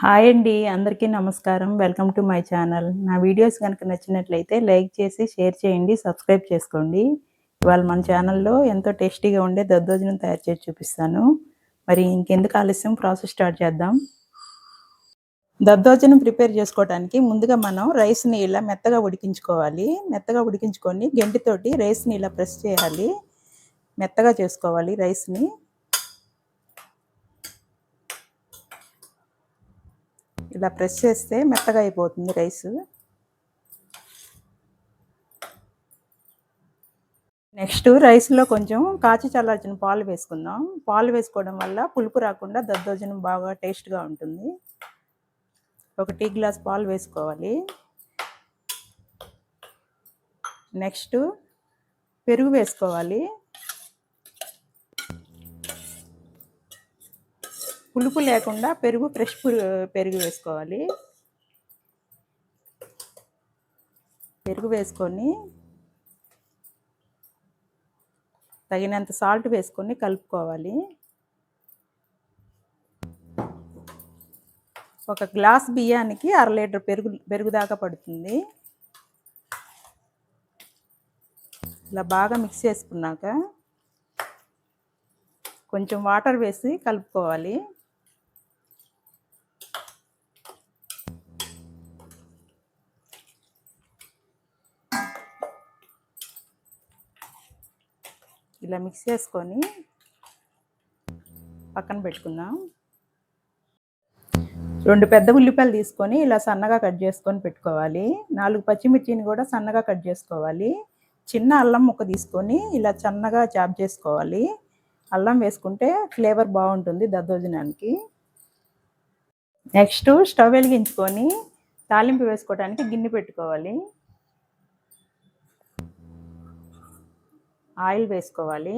Hi అండి. అందరికీ నమస్కారం. Welcome to my channel. నా వీడియోస్ గనుక నచ్చినట్లయితే లైక్ చేసి, షేర్ చేయండి, సబ్స్క్రైబ్ చేసుకోండి. ఇవాళ మన ఛానల్‌లో ఎంతో టేస్టీగా ఉండే దద్దోజనం తయారు చేసి చూపిస్తాను. మరి ఇంకెందుకు ఆలస్యం ప్రాసెస్ స్టార్ట్ చేద్దాం. దద్దోజనం ప్రిపేర్ చేసుకోవడానికి ముందుగా మనం రైస్‌ని ఇలా మెత్తగా ఉడికించుకోవాలి. మెత్తగా ఉడికించుకొని గెంటితోటి రైస్‌ని ఇలా ప్రెస్ చేయాలి. మెత్తగా చేసుకోవాలి రైస్‌ని. ఇలా ప్రెస్ చేస్తే మెత్తగా అయిపోతుంది రైసు. నెక్స్ట్ రైస్‌లో కొంచెం కాచి చల్లార్చిన పాలు వేసుకుందాం. పాలు వేసుకోవడం వల్ల పులుపు రాకుండా దద్దోజనం బాగా టేస్ట్‌గా ఉంటుంది. ఒక టీ గ్లాస్ పాలు వేసుకోవాలి. నెక్స్ట్ పెరుగు వేసుకోవాలి. పులుపు లేకుండా ఫ్రెష్ పెరుగు వేసుకోవాలి. పెరుగు వేసుకొని తగినంత సాల్ట్ వేసుకొని కలుపుకోవాలి. ఒక గ్లాస్ బియ్యానికి అర లీటర్ పెరుగు దాకా పడుతుంది. ఇలా బాగా మిక్స్ చేసుకున్నాక కొంచెం వాటర్ వేసి కలుపుకోవాలి. ఇలా మిక్స్ చేసుకొని పక్కన పెట్టుకుందాం. 2 పెద్ద ఉల్లిపాయలు తీసుకొని ఇలా సన్నగా కట్ చేసుకొని పెట్టుకోవాలి. 4 పచ్చిమిర్చిని కూడా సన్నగా కట్ చేసుకోవాలి. చిన్న అల్లం ముక్క తీసుకొని ఇలా సన్నగా చాప్ చేసుకోవాలి. అల్లం వేసుకుంటే ఫ్లేవర్ బాగుంటుంది దద్దోజనానికి. నెక్స్ట్ స్టవ్ వెలిగించుకొని తాలింపు వేసుకోవడానికి గిన్నె పెట్టుకోవాలి. ఆయిల్ వేసుకోవాలి.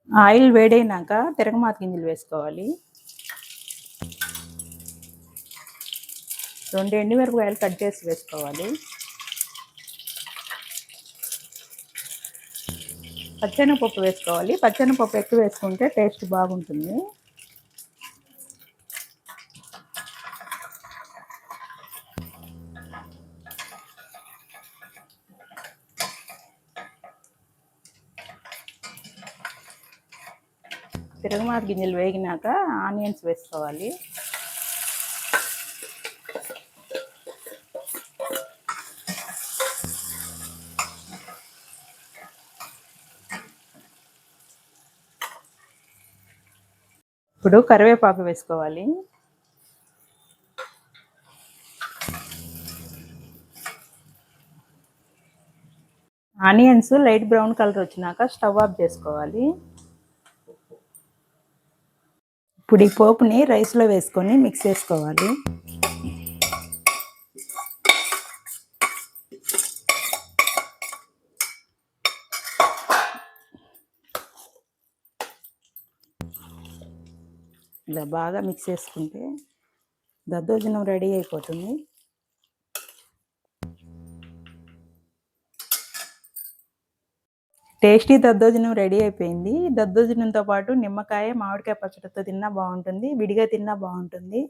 ఆయిల్ వేడైనాక తిరగమాత గింజలు వేసుకోవాలి. 2 ఎండుమిరపకాయలు కట్ చేసి వేసుకోవాలి. పచ్చెనగపప్పు వేసుకోవాలి. పచ్చెనగపప్పు ఎక్కువ వేసుకుంటే టేస్ట్ బాగుంటుంది. తిరగమాత గింజలు వేగినాక ఆనియన్స్ వేసుకోవాలి. ఇప్పుడు కరివేపాకు వేసుకోవాలి. ఆనియన్స్ లైట్ బ్రౌన్ కలర్ వచ్చినాక స్టవ్ ఆఫ్ చేసుకోవాలి. ఇప్పుడు ఈ పోపుని రైస్లో వేసుకొని మిక్స్ చేసుకోవాలి. ఇలా బాగా మిక్స్ చేసుకుంటే దద్దోజనం రెడీ అయిపోతుంది. టేస్టీ దద్దోజనం రెడీ అయిపోయింది. దద్దోజనంతో పాటు నిమ్మకాయ, మామిడికాయ పచ్చడితో తిన్నా బాగుంటుంది. విడిగా తిన్నా బాగుంటుంది.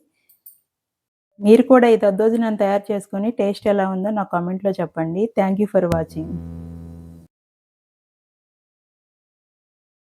మీరు కూడా ఈ దద్దోజనం తయారు చేసుకొని టేస్ట్ ఎలా ఉందో నాకు కామెంట్లో చెప్పండి. Thank you for watching.